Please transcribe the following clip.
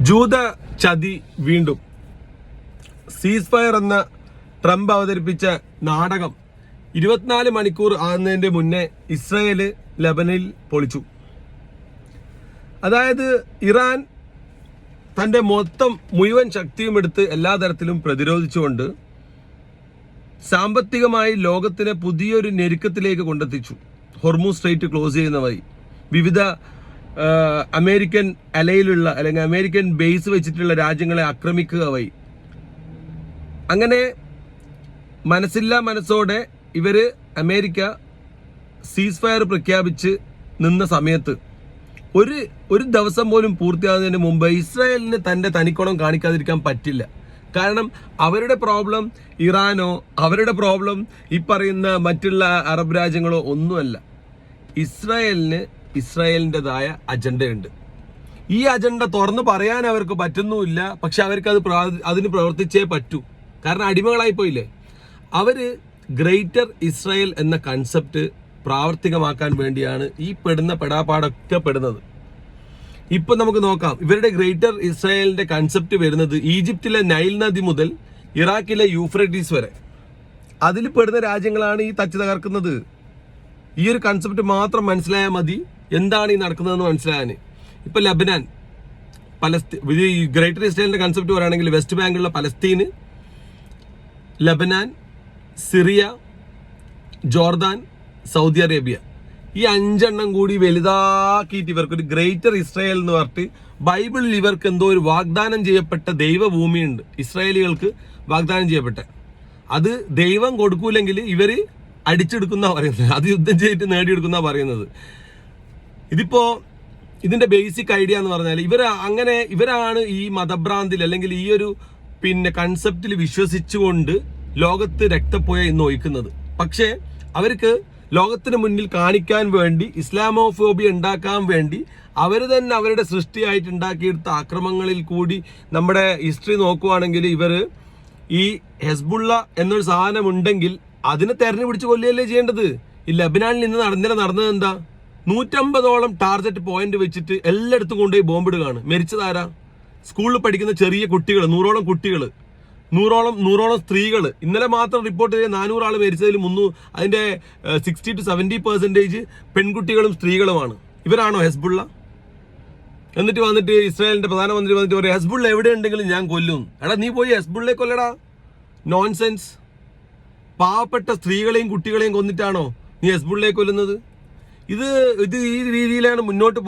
ജൂത ചതി വീണ്ടും. സീസ് ഫയർ എന്ന ട്രംപ് അവതരിപ്പിച്ച നാടകം 24 മണിക്കൂർ ആകുന്നതിന്റെ മുന്നേ ഇസ്രായേല് ലെബനിൽ പൊളിച്ചു. അതായത് ഇറാൻ തന്റെ മുഴുവൻ ശക്തിയും എടുത്ത് എല്ലാ തരത്തിലും പ്രതിരോധിച്ചുകൊണ്ട് സാമ്പത്തികമായി ലോകത്തിനെ പുതിയൊരു ഞെരുക്കത്തിലേക്ക് കൊണ്ടെത്തിച്ചു. ഹോർമൂസ് സ്ട്രെയിറ്റ് ക്ലോസ് ചെയ്യുന്ന വഴി വിവിധ അമേരിക്കൻ അലയിലുള്ള അല്ലെങ്കിൽ അമേരിക്കൻ ബേസ് വെച്ചിട്ടുള്ള രാജ്യങ്ങളെ ആക്രമിക്കുക വഴി. അങ്ങനെ മനസ്സില്ലാ മനസ്സോടെ ഇവര് അമേരിക്ക സീസ് ഫയർ പ്രഖ്യാപിച്ച് നിന്ന സമയത്ത് ഒരു ദിവസം പോലും പൂർത്തിയാകുന്നതിന് മുമ്പ് ഇസ്രായേലിന് തന്റെ തനിക്കുണം കാണിക്കാതിരിക്കാൻ പറ്റില്ല. കാരണം അവരുടെ പ്രോബ്ലം ഇറാനോ അവരുടെ പ്രോബ്ലം ഈ പറയുന്ന മറ്റുള്ള അറബ് രാജ്യങ്ങളോ ഒന്നുമല്ല. ഇസ്രായേലിൻ്റെതായ അജണ്ടയുണ്ട്. ഈ അജണ്ട തുറന്നു പറയാൻ അവർക്ക് പറ്റുന്നുമില്ല. പക്ഷെ അവർക്ക് അതിന് പ്രവർത്തിച്ചേ പറ്റൂ. കാരണം അടിമകളായി പോയില്ലേ. അവര് ഗ്രേറ്റർ ഇസ്രായേൽ എന്ന കൺസെപ്റ്റ് പ്രാവർത്തികമാക്കാൻ വേണ്ടിയാണ് ഈ പെടാപ്പാടൊക്കെ പെടുന്നത്. ഇപ്പൊ നമുക്ക് നോക്കാം. ഇവരുടെ ഗ്രേറ്റർ ഇസ്രായേലിന്റെ കൺസെപ്റ്റ് വരുന്നത് ഈജിപ്തിലെ നൈൽ നദി മുതൽ ഇറാഖിലെ യൂഫ്രട്ടീസ് വരെ അതിൽ പെടുന്ന രാജ്യങ്ങളാണ് ഈ തച്ച് തകർക്കുന്നത്. ഈ ഒരു കൺസെപ്റ്റ് മാത്രം മനസ്സിലായാൽ മതി എന്താണ് ഈ നടക്കുന്നതെന്ന് മനസ്സിലാകാൻ. ഇപ്പൊ ലബനാൻ, ഗ്രേറ്റർ ഇസ്രായേലിന്റെ കൺസെപ്റ്റ് പറയുകയാണെങ്കിൽ വെസ്റ്റ് ബാങ്കിലുള്ള പലസ്തീന്, Lebanon, Syria, Jordan, Saudi Arabia, ഈ 5 കൂടി വലുതാക്കിയിട്ട് ഇവർക്കൊരു ഗ്രേറ്റർ ഇസ്രായേൽ എന്ന് പറഞ്ഞിട്ട് ബൈബിളിൽ ഇവർക്ക് എന്തോ ഒരു വാഗ്ദാനം ചെയ്യപ്പെട്ട ദൈവഭൂമിയുണ്ട്. ഇസ്രായേലികൾക്ക് വാഗ്ദാനം ചെയ്യപ്പെട്ട അത് ദൈവം കൊടുക്കൂലെങ്കിൽ ഇവര് അടിച്ചെടുക്കുന്ന പറയുന്നത്, അത് യുദ്ധം ചെയ്തിട്ട് നേടിയെടുക്കുന്ന പറയുന്നത്. ഇതിന്റെ ബേസിക് ഐഡിയ എന്ന് പറഞ്ഞാൽ ഇവരാണ് ഈ മതഭ്രാന്തിൽ അല്ലെങ്കിൽ ഈ ഒരു കൺസെപ്റ്റിൽ വിശ്വസിച്ചുകൊണ്ട് ലോകത്ത് രക്തപ്പുഴ ഇന്ന് ഒഴിക്കുന്നത്. പക്ഷേ അവർക്ക് ലോകത്തിന് മുന്നിൽ കാണിക്കാൻ വേണ്ടി, ഇസ്ലാമോഫോബിയ ഉണ്ടാക്കാൻ വേണ്ടി അവർ തന്നെ അവരുടെ സൃഷ്ടിയായിട്ട് ഉണ്ടാക്കിയെടുത്ത ആക്രമണങ്ങളിൽ കൂടി നമ്മുടെ ഹിസ്റ്ററി നോക്കുവാണെങ്കിൽ ഇവര് ഈ ഹെസ്ബുള്ള എന്നൊരു സാധനം ഉണ്ടെങ്കിൽ അതിനെ തെരഞ്ഞു പിടിച്ച് കൊല്ലുകയല്ലേ ചെയ്യേണ്ടത്. ഈ ലബനാനിൽ ഇന്ന് നടന്നത് എന്താ? 150ഓളം ടാർഗറ്റ് പോയിന്റ് വെച്ചിട്ട് എല്ലായിടത്തും കൊണ്ടുപോയി ബോംബിടുകയാണ്. മരിച്ചതാരാ? സ്കൂളിൽ പഠിക്കുന്ന ചെറിയ കുട്ടികൾ, 100ഓളം കുട്ടികൾ, 100ഓളം സ്ത്രീകൾ. ഇന്നലെ മാത്രം റിപ്പോർട്ട് ചെയ്ത 400 ആൾ മരിച്ചതിൽ അതിന്റെ 60 to 70% പെൺകുട്ടികളും സ്ത്രീകളുമാണ്. ഇവരാണോ ഹെസ്ബുള്ള? എന്നിട്ട് വന്നിട്ട് ഇസ്രായേലിന്റെ പ്രധാനമന്ത്രി വന്നിട്ട് പറയും ഹെസ്ബുള്ള എവിടെ ഉണ്ടെങ്കിലും ഞാൻ കൊല്ലും. എടാ നീ പോയി ഹെസ്ബുള്ളയെ കൊല്ലടാ. നോൺസെൻസ്. പാവപ്പെട്ട സ്ത്രീകളെയും കുട്ടികളെയും കൊന്നിട്ടാണോ നീ ഹെസ്ബുള്ളയെ കൊല്ലുന്നത്? ഇത് ഈ രീതിയിലാണ് മുന്നോട്ട്